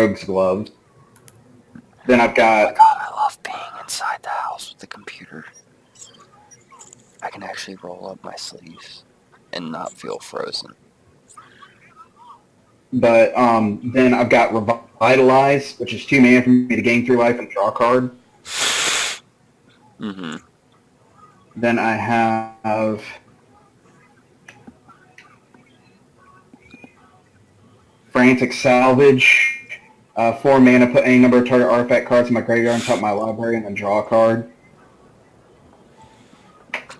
Rogue's Glove. Then I've got... Oh my god, I love being inside the house with the computer. I can actually roll up my sleeves and not feel frozen. But then I've got Revitalize, which is 2 mana for me to gain 3 life and draw a card. Mm-hmm. Then I have... Frantic Salvage. 4 mana, put any number of target artifact cards in my graveyard on top of my library and then draw a card.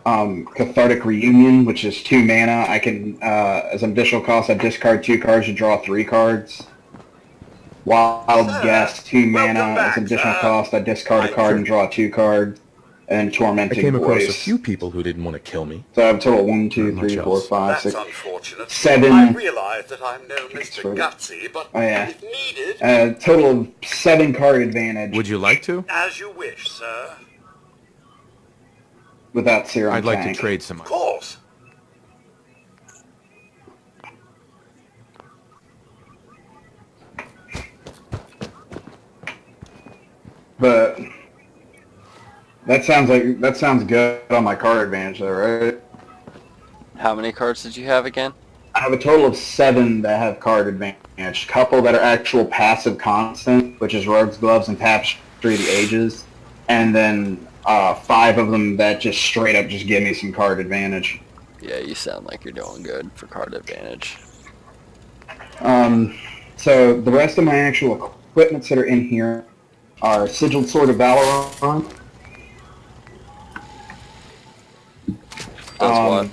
Cathartic Reunion, which is 2 mana. I can, as an additional cost, I discard 2 cards to draw 3 cards. Wild Guess, 2 mana. As an additional cost, I discard a card and draw 2 cards. And Tormenting I came across Voice. a few people who didn't want to kill me. So I have a total of 1, 2, Not 3, much 4, else. 5, 6, That's unfortunate. 7. I realize that I'm no Mr. Gutsy, but Oh, yeah. if needed, Total of 7 card advantage. Would you like to? as you wish, sir. Without Serum I'd like Tank. to trade some. Of course. But that sounds good on my card advantage, though, right? How many cards did you have again? I have a total of 7 that have card advantage. A couple that are actual passive constant, which is Rogue's Gloves and Tapestry of the Ages, and then 5 of them that just straight up just give me some card advantage. Yeah, you sound like you're doing good for card advantage. So the rest of my actual equipments that are in here are Sigiled Sword of Valoron. Does what?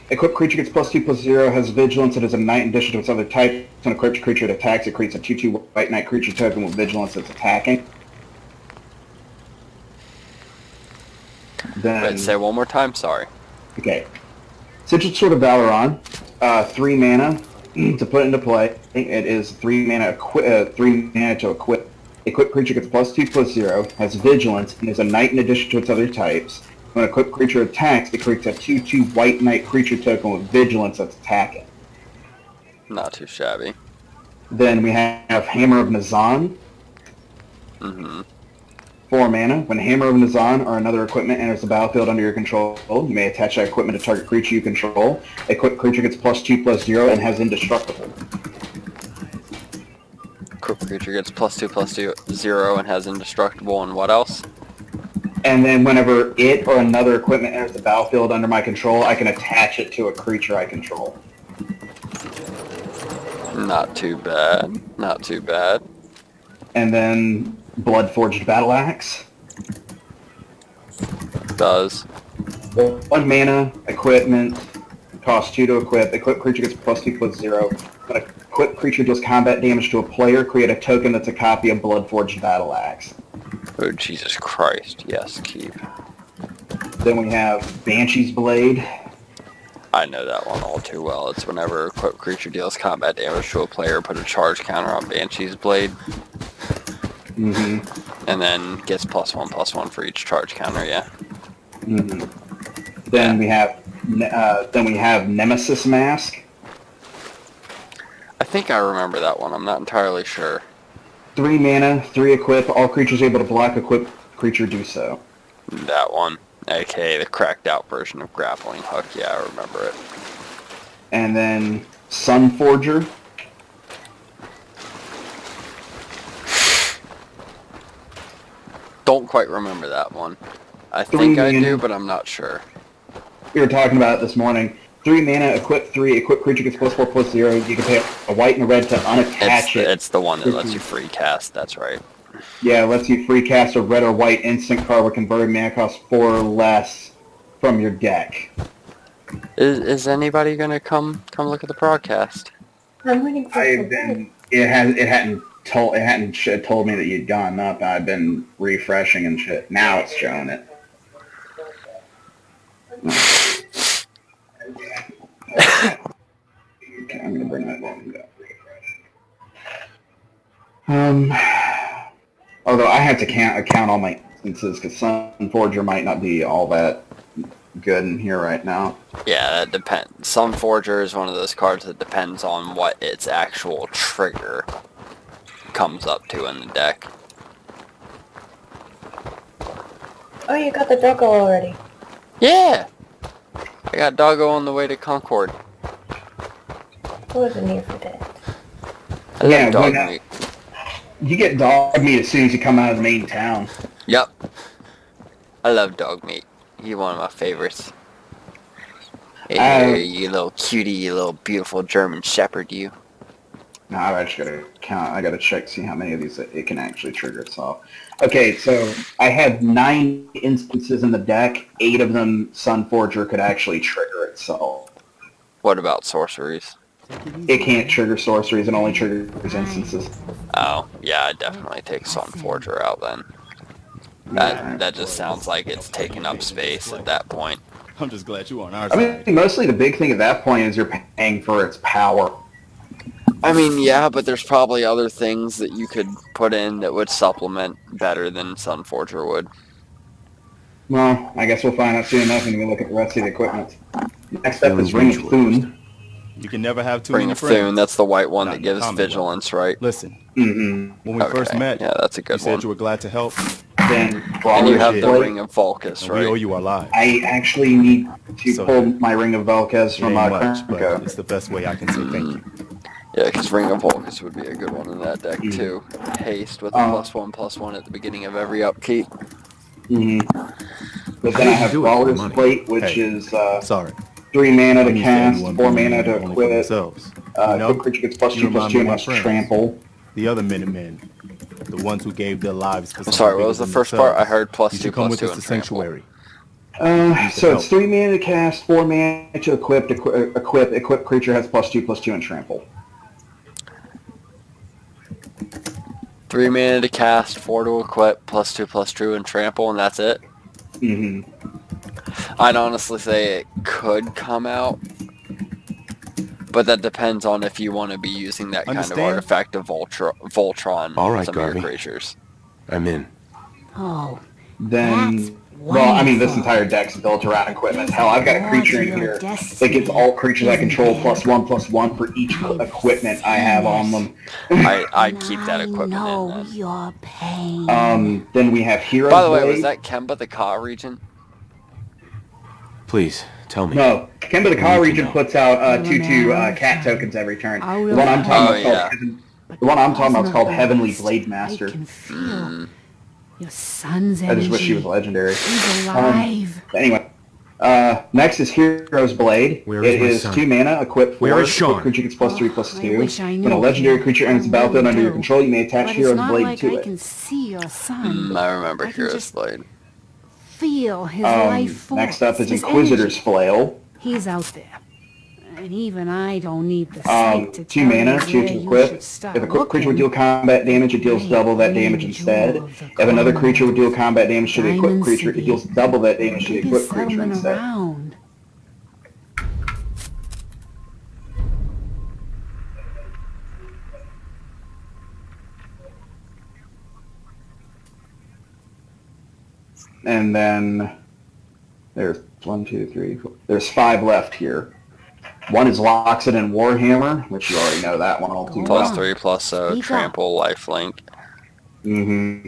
Equipped creature gets +2/+0, has Vigilance, it is a knight in addition to its other type. When a equipped creature that attacks, it creates a 2/2 white knight creature token with Vigilance that's attacking. Then, Wait, say it one more time, sorry. okay. Sigiled Sword of Valoron, 3 mana to put into play. It is 3 mana, 3 mana to equip. Equipped creature gets +2/+0, has Vigilance, and is a knight in addition to its other types. When a equipped creature attacks, it creates a 2/2 white knight creature token with Vigilance that's attacking. Not too shabby. Then we have Hammer of Nazan, Mm-hmm. 4 mana. When Hammer of Nazan or another equipment enters the battlefield under your control, you may attach that equipment to target creature you control. Equipped creature gets +2/+0 and has Indestructible. Equipped creature gets +2/+0 and has Indestructible, and what else? And then whenever it or another equipment enters the battlefield under my control, I can attach it to a creature I control. Not too bad. Not too bad. And then Bloodforged Battle Axe. Does. 1 mana, equipment, costs 2 to equip. Equipped creature gets +2/+0. When a equipped creature deals combat damage to a player, create a token that's a copy of Bloodforged Battle Axe. Oh, Jesus Christ. Yes, keep. Then we have Banshee's Blade. I know that one all too well. It's whenever a equipped creature deals combat damage to a player, put a charge counter on Banshee's Blade, Mm-hmm. and then gets +1/+1 for each charge counter, yeah. Mm-hmm. Then we have Nemesis Mask. I think I remember that one. I'm not entirely sure. 3 mana, 3 equip. All creatures able to block equipped creature do so. That one. AKA the cracked out version of Grappling Hook. Yeah, I remember it. And then Sunforger. Don't quite remember that one. I think I do, but I'm not sure. We were talking about it this morning. 3 mana, equip 3, equipped creature gets +4/+0. You can pay a white and a red to unattach it. It's the one that lets you free cast, that's right. Yeah, it lets you free cast a red or white instant card with converted mana cost 4 or less from your deck. Is anybody gonna come look at the broadcast? I'm waiting for It hadn't told me that you'd gone up. I've been refreshing and shit. Now it's showing it. Okay, I'm gonna bring that volume down. Although I have to count all my instances because Sunforger might not be all that good in here right now. Yeah, that depends. Sunforger is one of those cards that depends on what its actual trigger comes up to in the deck. Oh, you got the doggo already. Yeah! I got doggo on the way to Concord. I wasn't here for that. I Yeah, love dog when, meat. You get dog meat as soon as you come out of the main town. Yep. I love dog meat. He's one of my favorites. Hey, you little cutie, you little beautiful German Shepherd, you. No, I just gotta count. I gotta check, see how many of these it can actually trigger itself. Okay, so I had 9 instances in the deck. 8 of them, Sunforger could actually trigger itself. What about sorceries? It can't trigger sorceries, it only triggers instances. Oh, yeah, I'd definitely take Sunforger out then. That just sounds like it's taking up space at that point. I'm just glad you on our I side. mean, mostly the big thing at that point is you're paying for its power. I mean, yeah, but there's probably other things that you could put in that would supplement better than Sunforger would. Well, I guess we'll find out soon enough when we look at the rest of the equipment. Next up is Ring of Thune. You can never have too Ring many of friends. Thune, that's the white one Not that in the gives Commonwealth. vigilance, right? Listen, Mm-hmm. when we first met, Yeah, that's a you good said one. you were glad to help, Then And you Brawler's have the Blade. Ring of Vulcus, and we owe right? you our lives. I actually need to So- pull my Ring of Velkez It from ain't much, but Kronko. it's the best way I can say thank you. Yeah, because Ring of Vulcus would be a good one in that deck, too. Haste with a +1/+1 at the beginning of every upkeep. Mm-hmm. But then I have do it for Brawler's money. Blade, which Hey. is Sorry. 3 mana to I'm used cast, everyone 4 being mana to only for equip. themselves. You know, Equip creature gets +2/+2 you remind me of and my has friends. trample. The other Minutemen, the ones who gave their lives for I'm something sorry, what bigger was the than first part? I themselves. heard You +2/+2 should come with us to and trample. Sanctuary. So it's 3 mana to cast, 4 mana to equip. Equip creature has +2/+2 and trample. 3 mana to cast, 4 to equip, +2/+2 and trample, and that's it? Mm-hmm. I'd honestly say it could come out, but that depends on if you want to be using that kind of Understand? artifact of Voltron All right, on some of your Garvey. creatures. I'm in. Oh, Then, that's well, I mean, this wonderful. entire deck's built around equipment. Hell, I've got a creature in Your here destiny, that gets all creatures I control isn't there? +1/+1 for each I've equipment I have on them. I'd keep that And equipment I know in then. your pain. Then we have Hero's By the way, Blade. was that Kemba the Ka region? Please, tell me. No, Kemba the Ka I need to region know. puts out You're 2/2 a man. cat tokens every turn. I The will one I'm talking Oh, about yeah. the one I'm talking about is called Osmer Heavenly Blast. Blade Master. I can feel your son's I energy. just wish she was legendary. He's alive. Anyway, next is Hero's Blade. Where is It my is son? 2 mana, equip 4. Where is Sean? Equip creature gets +3/+2. I wish I When a knew legendary him. creature enters the I battlefield really under your do. control, you may attach But Hero's it's not Blade like to I it. can see your son. I remember I can Hero's just Blade. feel his life force. Next up is his Inquisitor's energy. Flail. He's out there. And even I don't need the sight to 2 tell mana, you choose where to you equip. should start If a creature would looking. deal combat damage, it deals Right, double that the damage instead. jewel of the If another creature would deal Commonwealth. combat damage to the equipped Diamond creature, it City. deals double that damage to the Biggest equipped creature settlement instead. around. And then there's 1, 2, 3, 4. There's 5 left here. One is Loxodon and Warhammer, which you already know that one all too Go well. +3/+0, Speak up. trample, lifelink. Mm-hmm.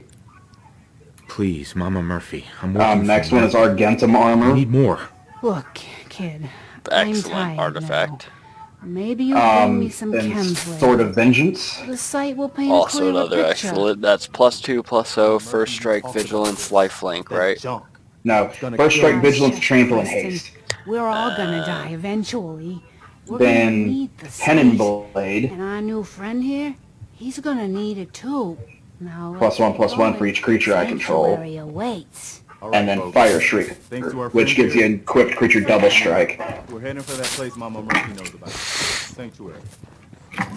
Please, Mama Murphy. I'm working Next for one is Argentum I Armor. need more. Look, kid. I'm Excellent tired artifact. now. Maybe you'll bring me some Then chems Sword later. of Vengeance. The sight will paint a Also clearer another picture. excellent. That's +2/+0, first strike, vigilance, lifelink, That right? junk. No, gonna First kill Strike, us. Vigilance, Trample, and Preston, Haste. We're all gonna die eventually. We're gonna Then need the Pen and sight. Blade. And our new friend here, he's gonna need it too. Now +1/+1 for each creature I control. Sanctuary awaits. All right, And then folks. Fire Shriek, Thanks to our which friends gives you here. an equipped creature double strike. We're heading for that place Mama Murphy knows about. Sanctuary.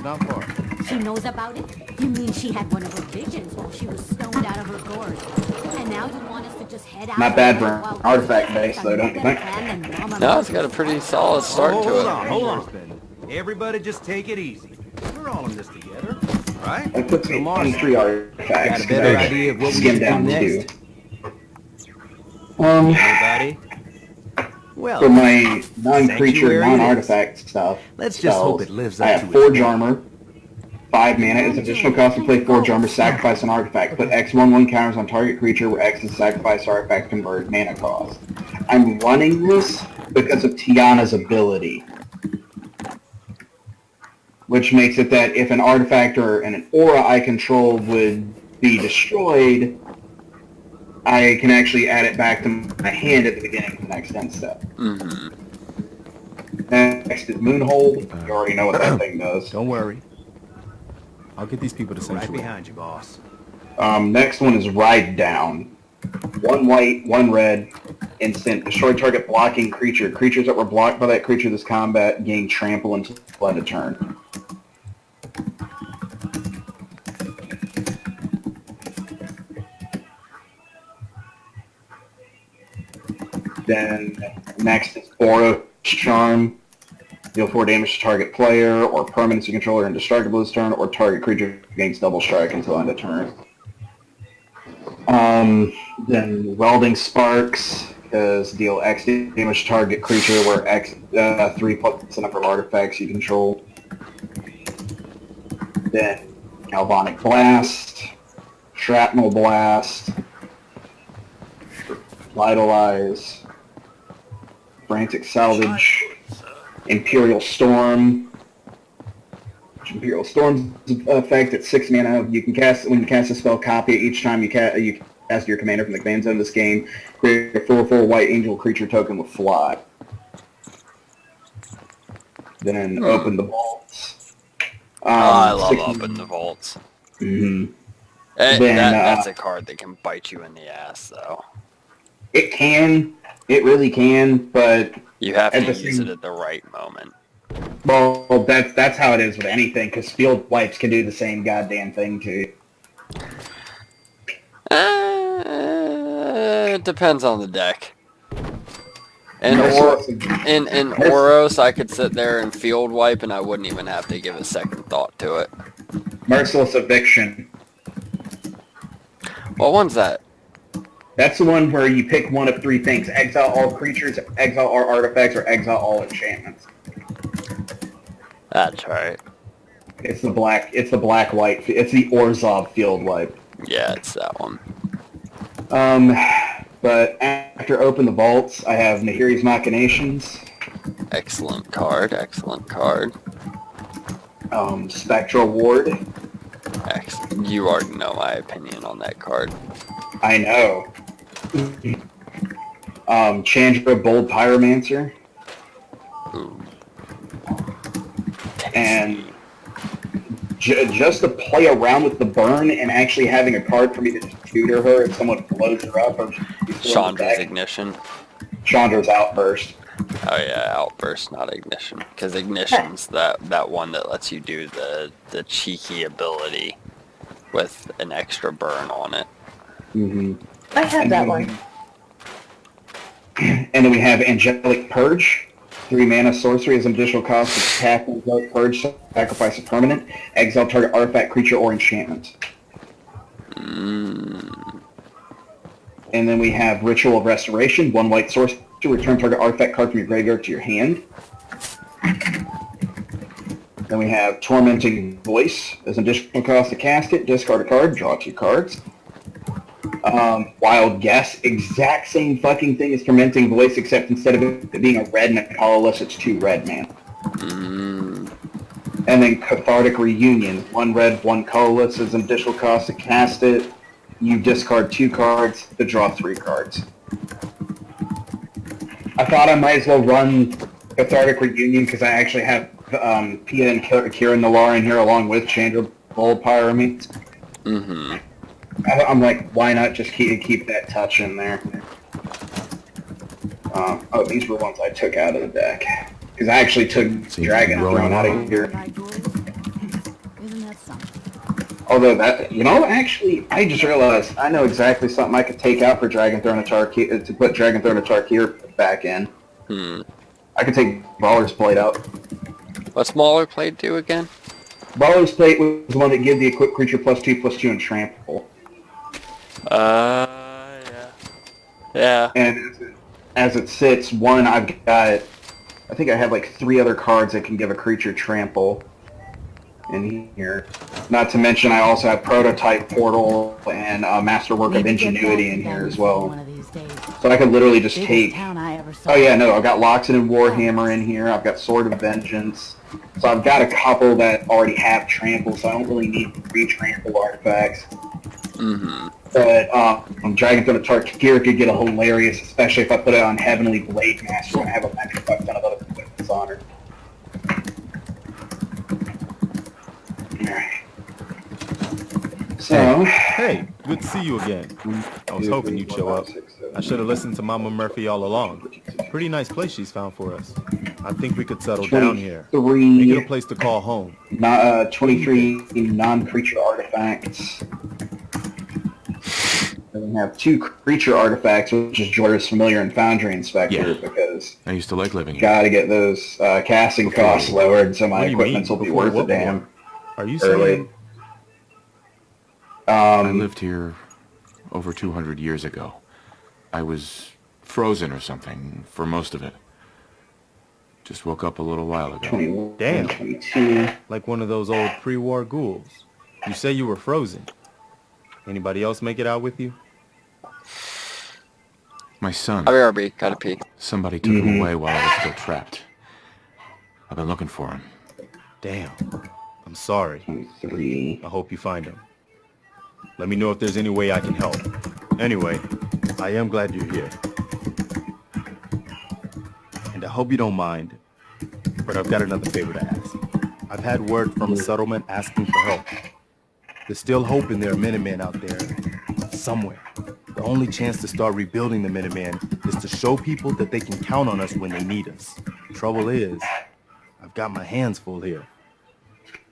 Not far. She knows about it? You mean she had one of her visions while she was stoned out of her gourd? And now you want us to just head out? Not bad and for help an while artifact we base, have though, a don't you better think? plan than Mama No, it's Murphy's? got a pretty solid start to it. Hold on. Everybody just take it easy. We're all in this together, right? That puts me Come on. on 3 artifacts. Got a better idea of what we Skim should do down next? 2. Everybody? Well, For my non-creature, Sanctuary it is. non-artifact stuff, Let's just hope spells, it lives I up have to its Forge name. Armor, 5 mana. Its additional cost to play Forge Armor, sacrifice an artifact. Put X/1/1 counters on target creature where X is sacrifice artifact convert mana cost. I'm running this because of Tiana's ability, which makes it that if an artifact or an aura I control would be destroyed, I can actually add it back to my hand at the beginning of the next end step. Mm-hmm. Next is Moonhold. You already know what that thing does. Don't worry. I'll get these people to Right sanctuary. behind you, boss. Next one is Ride Down. 1 white, 1 red, instant. Destroy target blocking creature. Creatures that were blocked by that creature this combat gain trample until end of turn. Then next is Boros Charm. Deal 4 damage to target player or permanency controller indestructible this turn, or target creature gains double strike until end of turn. Then Welding Sparks, because deal X damage to target creature where X 3 plus the number of artifacts you control. Then Galvanic Blast, Shrapnel Blast, Vitalize, Frantic Salvage, Imperial Storm. Imperial Storm's effect at 6 mana. You can cast when you cast a spell, copy it each time you cast your commander from the command zone of this game. Create a 4/4 white angel creature token with fly. Then open the vaults. I love Open the Vaults. Mm-hmm. That's a card that can bite you in the ass, though. It can. It really can, but You have to At the use same- it at the right moment. well, that's how it is with anything, because field wipes can do the same goddamn thing to you. It depends on the deck. In Merciless- Oros, I could sit there and field wipe, and I wouldn't even have to give a second thought to it. Merciless Eviction. What one's that? That's the one where you pick one of 3 things: exile all creatures, exile all artifacts, or exile all enchantments. That's right. It's the black white. It's the Orzhov field wipe. Yeah, it's that one. But after open the vaults, I have Nahiri's Machinations, Excellent card. Excellent card. Spectral Ward. You already know my opinion on that card. I know. Chandra Bold Pyromancer. Ooh. And just to play around with the burn and actually having a card for me to just tutor her if someone blows her up or Chandra's Ignition. Chandra's Outburst. Oh yeah, Outburst, not Ignition. Because Ignition's that one that lets you do the cheeky ability with an extra burn on it. Mm-hmm. I have that one. And then we have Angelic Purge. 3 mana sorcery as an additional cost to tap Angelic Purge, sacrifice a permanent, exile target artifact, creature, or enchantment. And then we have Ritual of Restoration. 1 white sorcery, return target artifact card from your graveyard to your hand. Then we have Tormenting Voice as an additional cost to cast it, discard a card, draw 2 cards. Wild Guess, exact same fucking thing as Tormenting Voice, except instead of it being a red and a colorless, it's 2 red mana. And then Cathartic Reunion, 1 red, 1 colorless as an additional cost to cast it. You discard 2 cards to draw 3 cards. I thought I might as well run Cathartic Reunion because I actually have Pia and Kira Nalar in here along with Chandra Bold Pyramid. Mm-hmm. I'm like, why not just keep that touch in there? Oh, these were ones I took out of the deck. Because I actually took Dragon Throne out of here. Isn't that something? Although that, actually, I just realized I know exactly something I could take out for Dragon Throne of Tarkir, to put Dragon Throne of Tarkir back in. I could take Brawler's Plate out. What's Mauler Plate do again? Brawler's Plate was the one that gives the equipped creature +2/+2 and trample. Yeah. Yeah. And as it sits, one, I think I have like 3 other cards that can give a creature trample. in here. Not to mention, I also have Prototype Portal and Masterwork of Need to get Ingenuity back in to here them as before well. one of these days. So I could literally just Biggest take... town I ever saw. Oh yeah, no, I've got Loxodon and Warhammer in here. I've got Sword of Vengeance. So I've got a couple that already have trample, so I don't really need 3 trample artifacts. Mm-hmm. But Dragon's of Tarkir could get a hilarious, especially if I put it on Heavenly Blade Master and I have a extra fuck ton of other equipments on her. Alright. So... Hey, good to see you again. I was hoping you'd show up. I should have listened to Mama Murphy all along. Pretty nice place she's found for us. I think we could settle down here. Make it a place to call home. 23 non-creature artifacts. And we have 2 creature artifacts, which is Jorah's Familiar and Foundry Inspector, because I used to like living here. gotta get those casting costs lowered, so my What do you equipments mean? will be Before worth a what damn. war? Are you Early. saying... I lived here over 200 years ago. I was frozen or something for most of it. Just woke up a little while ago. 21, Damn. 22. like one of those old pre-war ghouls? You say you were frozen. Anybody else make it out with you? My son. RB, gotta pee. Somebody took him away while I was still trapped. I've been looking for him. Damn. I'm sorry. 23. I hope you find him. Let me know if there's any way I can help. Anyway, I am glad you're here. And I hope you don't mind, but I've got another favor to ask. I've had word from a settlement asking for help. There's still hope in there are Minutemen out there somewhere. The only chance to start rebuilding the Minutemen is to show people that they can count on us when they need us. Trouble is, I've got my hands full here.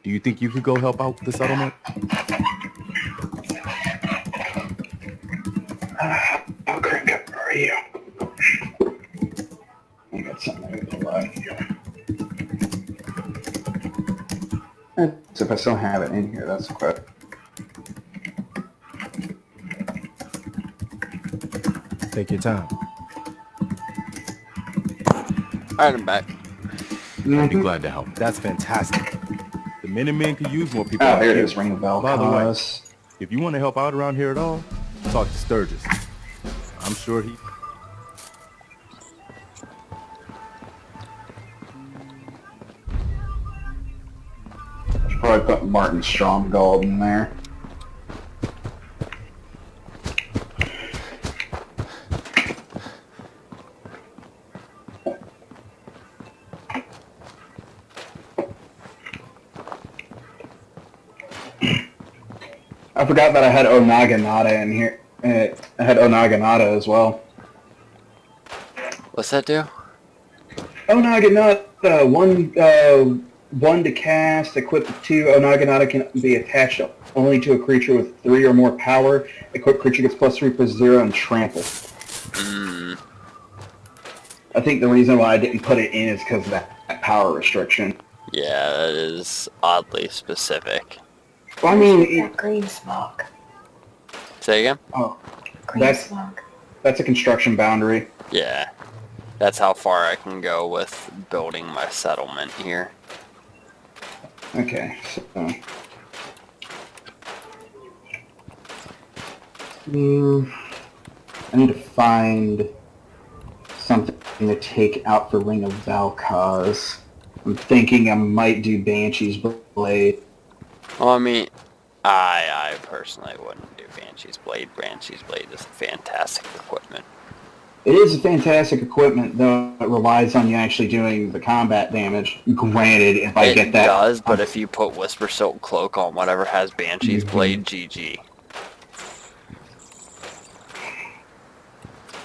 Do you think you could go help out the settlement? I'll crank up for you. I got something I can like here. So if I still have it in here, that's quick. Take your time. Alright, I'm back. I'd be glad to help. That's fantastic. The Minutemen could use more people. Oh, like there it you. is, Ring of Bell. By the way, if you want to help out around here at all, talk to Sturgis. I'm sure he... Should probably put Martin Stromgold in there. I forgot that I had Onaganata in here. I had Onaganata as well. What's that do? Onaganata, one to cast, equipped with 2. Onaganata can be attached only to a creature with 3 or more power. Equipped creature gets +3/+0 and trample. I think the reason why I didn't put it in is because of that power restriction. Yeah, that is oddly specific. Well, I mean, That green smoke. Say again? oh, Green That's- smoke. that's a construction boundary. Yeah. That's how far I can go with building my settlement here. Okay, so... I need to find something to take out for Ring of Valkaz. I'm thinking I might do Banshee's Blade. Well, I mean, I personally wouldn't do Banshee's Blade. Banshee's Blade is fantastic equipment. It is a fantastic equipment, though it relies on you actually doing the combat damage. Granted, if I get that... It does, but if you put Whisper Silk Cloak on whatever has Banshee's Blade, GG.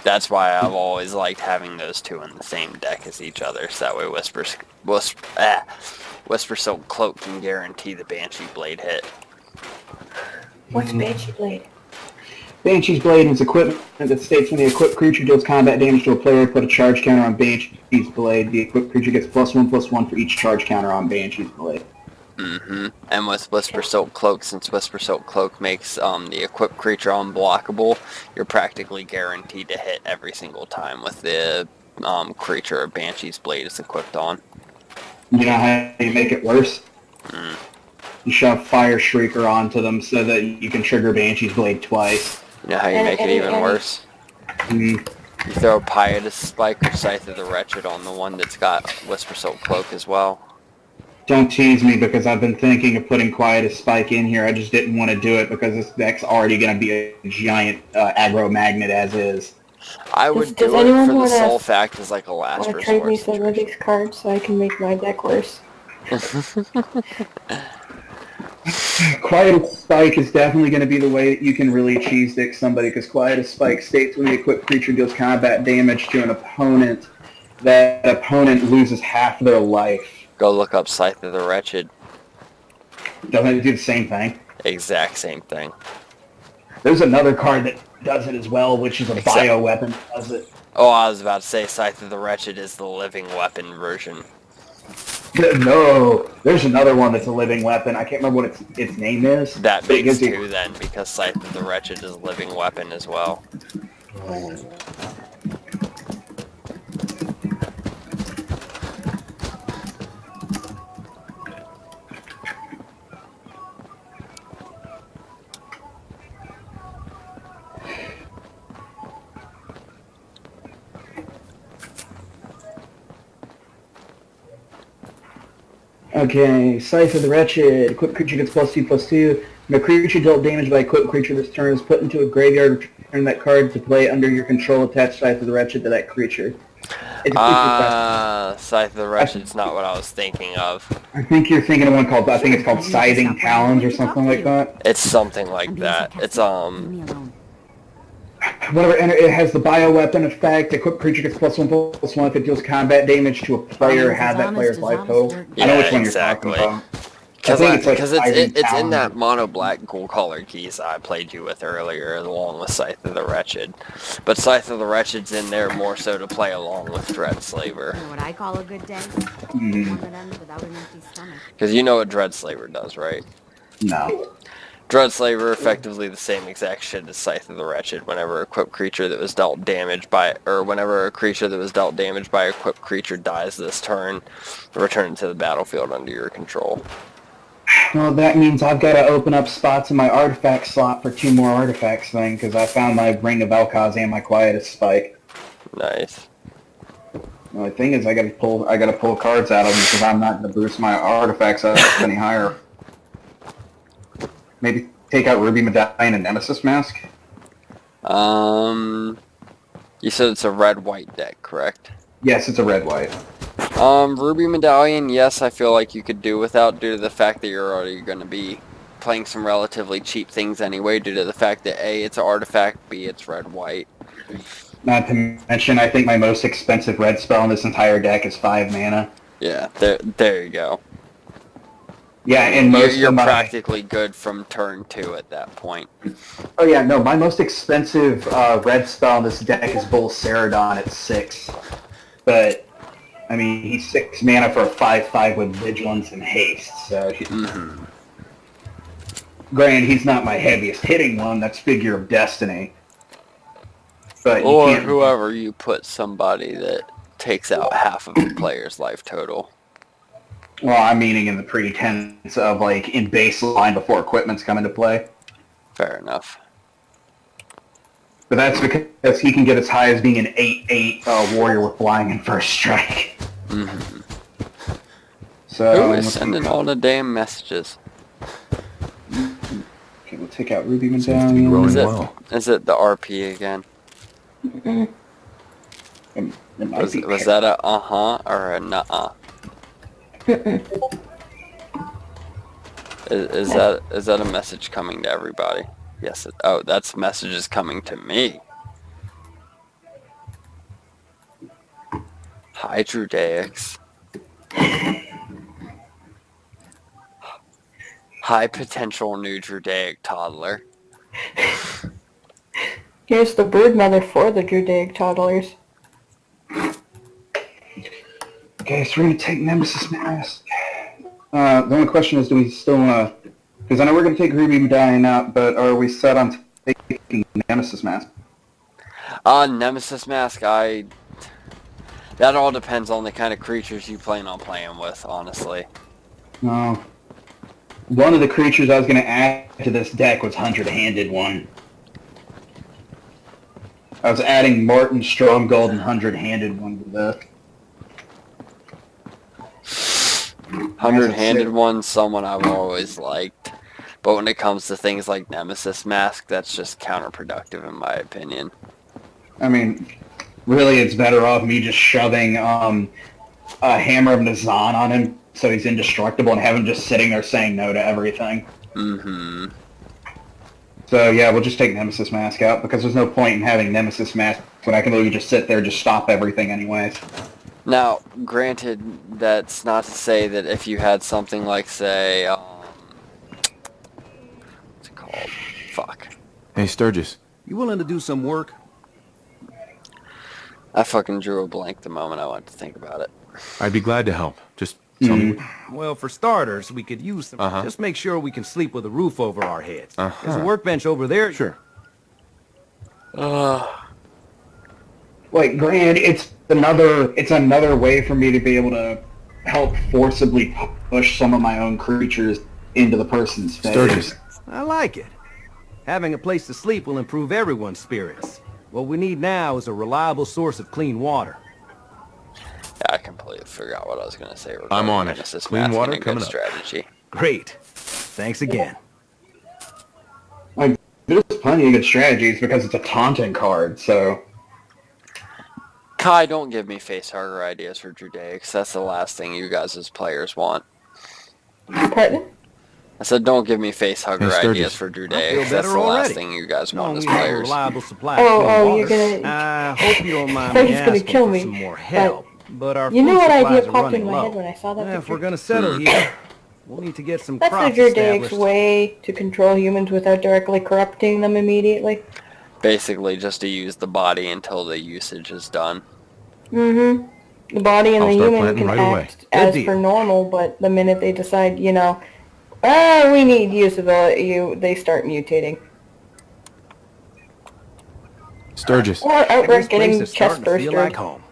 That's why I've always liked having those 2 in the same deck as each other, so that way Whisper Silk Cloak can guarantee the Banshee Blade hit. What's Banshee Blade? Banshee's Blade is equipment that states when the equipped creature deals combat damage to a player, put a charge counter on Banshee's Blade. The equipped creature gets +1/+1 for each charge counter on Banshee's Blade. And with Whisper Silk Cloak, since Whisper Silk Cloak makes the equipped creature unblockable, you're practically guaranteed to hit every single time with the creature or Banshee's Blade is equipped on. You know how you make it worse? You shove Fire Shrieker onto them so that you can trigger Banshee's Blade twice. You know how you make it even worse? Mm. You throw a Pietous Spike or Scythe of the Wretched on the one that's got Whisper Silk Cloak as well. Don't tease me because I've been thinking of putting Quietus Spike in here. I just didn't want to do it because this deck's already going to be a giant aggro magnet as is. I would do it for the sole fact as like a last resort. Trade me some of these cards so I can make my deck worse. Quietus Spike is definitely going to be the way that you can really cheese dick somebody, because Quietus Spike states when the equipped creature deals combat damage to an opponent, that opponent loses half their life. Go look up Scythe of the Wretched. Doesn't it do the same thing? Exact same thing. There's another card that does it as well, which is a bio weapon that does it. Oh, I was about to say Scythe of the Wretched is the living weapon version. No, there's another one that's a living weapon. I can't remember what its name is. That makes two then, because Scythe of the Wretched is a living weapon as well. Okay, Scythe of the Wretched. Equipped creature gets +2/+2. When a creature dealt damage by equipped creature this turn is put into a graveyard, return that card to play under your control. Attach Scythe of the Wretched to that creature. Scythe of the Wretched's not what I was thinking of. I think you're thinking of one called, I think it's called Scything Talons or something like that. It's something like that. It's, Whenever it has the bioweapon effect, equipped creature gets +1/+1 if it deals combat damage to a player, have that player's life total. Yeah, I know which one exactly. you're talking about. Because it's in that mono black gold colored keys I played you with earlier, along with Scythe of the Wretched. But Scythe of the Wretched's in there more so to play along with Dreadslaver. You know what I call a good day? Mm. Without an empty stomach. Because you know what Dreadslaver does, right? No. Dreadslaver effectively the same exact shit as Scythe of the Wretched. Whenever a equipped creature that was dealt damage by, or whenever a creature that was dealt damage by a equipped creature dies this turn, return it to the battlefield under your control. Well, that means I've got to open up spots in my artifact slot for 2 more artifacts thing, because I found my Ring of Elkaz and my Quietus Spike. Nice. The only thing is I got to pull cards out of them because I'm not going to boost my artifacts up any higher. Maybe take out Ruby Medallion and Nemesis Mask? You said it's a red-white deck, correct? Yes, it's a red-white. Ruby Medallion, yes, I feel like you could do without due to the fact that you're already going to be playing some relatively cheap things anyway due to the fact that A, it's an artifact, B, it's red-white. Not to mention, I think my most expensive red spell in this entire deck is 5 mana. Yeah, there you go. Yeah, and most you're of my... practically good from turn 2 at that point. Oh yeah, no, my most expensive red spell in this deck is Bull Ceradon at 6. But, I mean, he's 6 mana for a 5/5 with Vigilance and Haste, so... Granted, he's not my heaviest hitting one, that's Figure of Destiny. But or you can't... whoever you put somebody that takes out half of the player's life total. Well, I'm meaning in the pretense of, like, in baseline before equipment's come into play. Fair enough. But that's because he can get as high as being an 8/8 warrior with flying and first strike. Mm-hmm. So, who is sending all the damn messages? Okay, we'll take out Ruby Growing Medallion. well. Is it the RP again? Was that a uh-huh or a nuh-uh? Is that a message coming to everybody? Yes. Oh, that's messages coming to me. Hi, Drudeix. Hi, potential new Drudeic toddler. Here's the brood mother for the Drudeic toddlers. Okay, so we're going to take Nemesis Mask. The only question is, do we still want to... Because I know we're going to take Ruby Medallion out, but are we set on taking Nemesis Mask? Nemesis Mask, that all depends on the kind of creatures you plan on playing with, honestly. No. One of the creatures I was going to add to this deck was Hundred-Handed one. I was adding Martin Stronggold and Hundred-Handed one to this. Hundred-Handed one's someone I've always liked. But when it comes to things like Nemesis Mask, that's just counterproductive in my opinion. I mean, really it's better off me just shoving a Hammer of Nazan on him so he's indestructible and have him just sitting there saying no to everything. Mm-hmm. So yeah, we'll just take Nemesis Mask out because there's no point in having Nemesis Mask when I can literally just sit there and just stop everything anyways. Now, granted, that's not to say that if you had something like, say, what's it called? Fuck. Hey, Sturgis. You willing to do some work? I fucking drew a blank the moment I went to think about it. I'd be glad to help. Just tell me. Well, for starters, we could use some... Just make sure we can sleep with a roof over our heads. There's a workbench over there. Sure. Like, granted, it's another way for me to be able to help forcibly push some of my own creatures into the person's face. Sturgis. I like it. Having a place to sleep will improve everyone's spirits. What we need now is a reliable source of clean water. Yeah, I completely forgot what I was going to say. I'm on it. Nemesis Clean Mask water and a coming good up. strategy. Great. Thanks again. Like, there's plenty of good strategies because it's a taunting card, so... Kai, don't give me facehugger ideas for Judaics. That's the last thing you guys as players want. Pardon? I said don't give me facehugger Hey, Sturgis. ideas for I feel Judaics. That's the better last already. thing you guys Knowing want as we have a players. reliable supply of Oh, clean oh, water. you're gonna... I hope you don't mind Thought me he was gonna asking kill for me, some more help. But our You know food what idea supplies are popped running into my head low. when I saw that If picture? we're gonna settle here, we'll need to get some That's the crops Jurdaic's established. way to control humans without directly corrupting them immediately. Basically, just to use the body until the usage is done. Mm-hmm. The body and I'll the start human planting can right away. act Good as deal. per normal, but the minute they decide, we need usability, they start mutating. Sturgis. Or This outright place getting is chest starting to feel like bursted. home.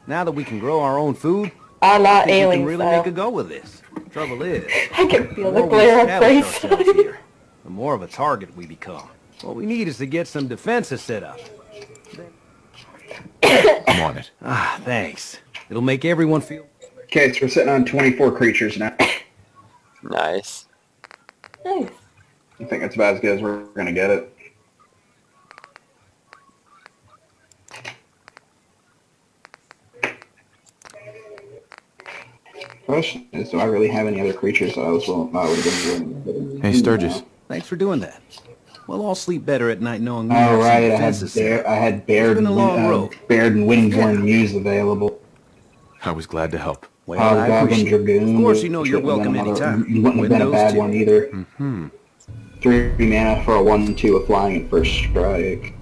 Now that we can grow our own food, A la I think we alien can really style. make a go with this. Trouble is, I can feel the the more we glare on establish face. ourselves here, the more of a target we become. What we need is to get some defenses set up. I'm on it. Ah, thanks. It'll make everyone feel... Okay, so we're sitting on 24 creatures now. Nice. Nice. I think that's about as good as we're going to get it. Question is, do I really have any other creatures that I would have been doing? Hey, Sturgis. Thanks for doing that. We'll all sleep better at night knowing we Oh, have some right, defenses set up. I had Baird It's been a long and, road. Baird and Windborn Muse available. I was glad to help. Well, I Hobgoblin appreciate it. Dragoon. Of course, you know which you're wouldn't have welcome been anytime. Wouldn't have been a Windows bad too. one either. Mm-hmm. 3 mana for a 1/2 of flying at first strike.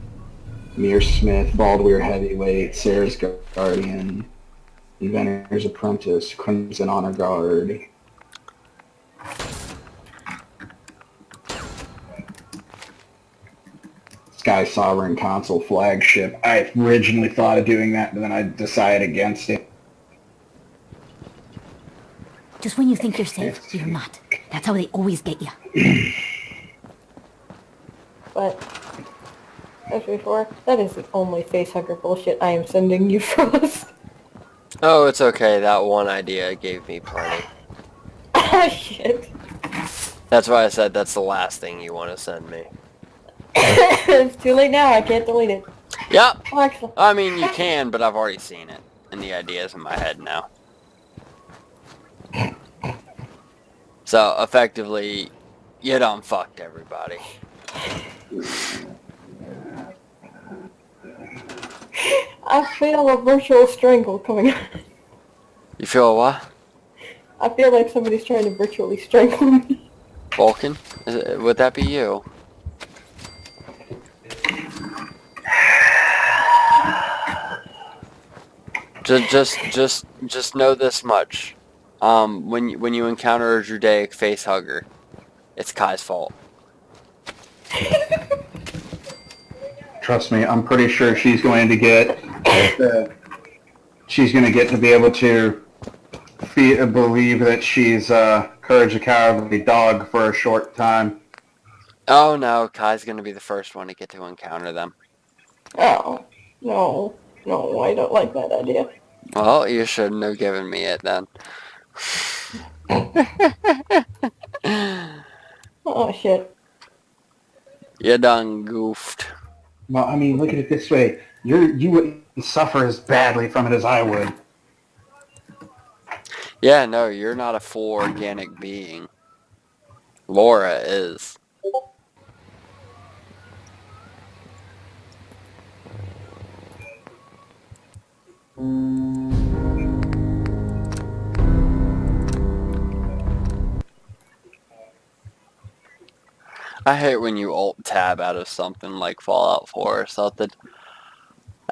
Mir Smith, Baldweir Heavyweight, Sarah's Guardian, Inventor's Apprentice, Crimson Honor Guard. Sky Sovereign Console Flagship. I originally thought of doing that, but then I decided against it. Just when you think you're safe, you're not. That's how they always get you. But, as before, that is the only facehugger bullshit I am sending you, Frost. Oh, it's okay. That one idea gave me plenty. Ah, shit. That's why I said that's the last thing you want to send me. It's too late now, I can't delete it. Yep. Oh, actually. I mean, you can, but I've already seen it. And the idea's in my head now. So, effectively, you done fucked everybody. I feel a virtual strangle coming on. You feel what? I feel like somebody's trying to virtually strangle me. Vulcan? Would that be you? Just know this much. When you encounter a Judaic facehugger, it's Kai's fault. Trust me, I'm pretty sure she's going to get to be able to believe that she's Courage the Cowardly Dog for a short time. Oh no, Kai's gonna be the first one to get to encounter them. Oh, no. No, I don't like that idea. Well, you shouldn't have given me it then. Oh, shit. You done goofed. Well, I mean, look at it this way. You wouldn't suffer as badly from it as I would. Yeah, no, you're not a full organic being. Laura is. I hate when you alt-tab out of something like Fallout 4 or something.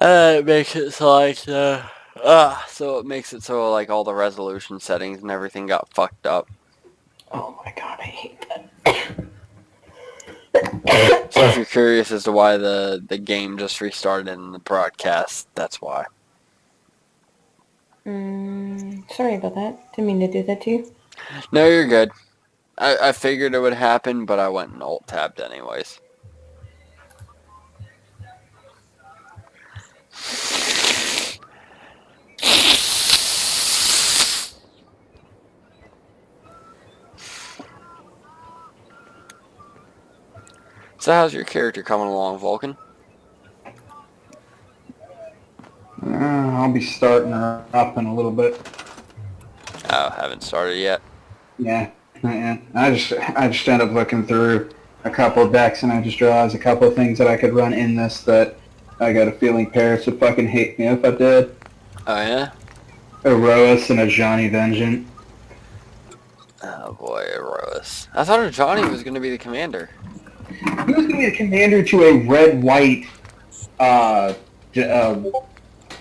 It makes it so like, so it makes it so like all the resolution settings and everything got fucked up. Oh my god, I hate that. So if you're curious as to why the game just restarted in the broadcast, that's why. Sorry about that. Didn't mean to do that to you. No, you're good. I figured it would happen, but I went and alt-tabbed anyways. So how's your character coming along, Vulcan? I'll be starting her up in a little bit. Oh, haven't started yet. Yeah, not yet. I just ended up looking through a couple of decks, and I just realized a couple of things that I could run in this that I got a feeling Paris would fucking hate me if I did. Oh yeah? A Roas and a Johnny Vengeant. Oh boy, Eros. I thought Johnny was going to be the commander. He was going to be the commander to a red-white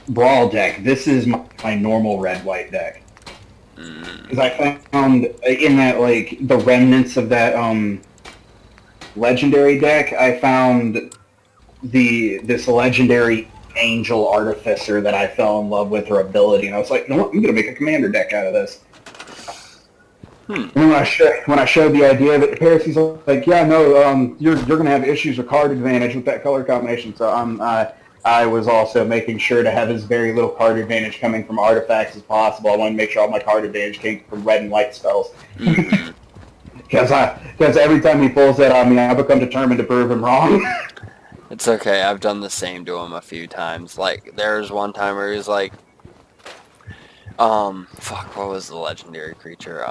brawl deck. This is my normal red-white deck. Because I found in that, like, the remnants of that legendary deck, I found this legendary angel artificer that I fell in love with her ability, and I was like, you know what, I'm going to make a commander deck out of this. And when I showed the idea of it to Paris, he's like, yeah, no, you're going to have issues with card advantage with that color combination, so I was also making sure to have as very little card advantage coming from artifacts as possible. I wanted to make sure all my card advantage came from red and white spells. Because every time he pulls that on me, I become determined to prove him wrong. It's okay, I've done the same to him a few times. Like, there's one time where he was like, fuck, what was the legendary creature?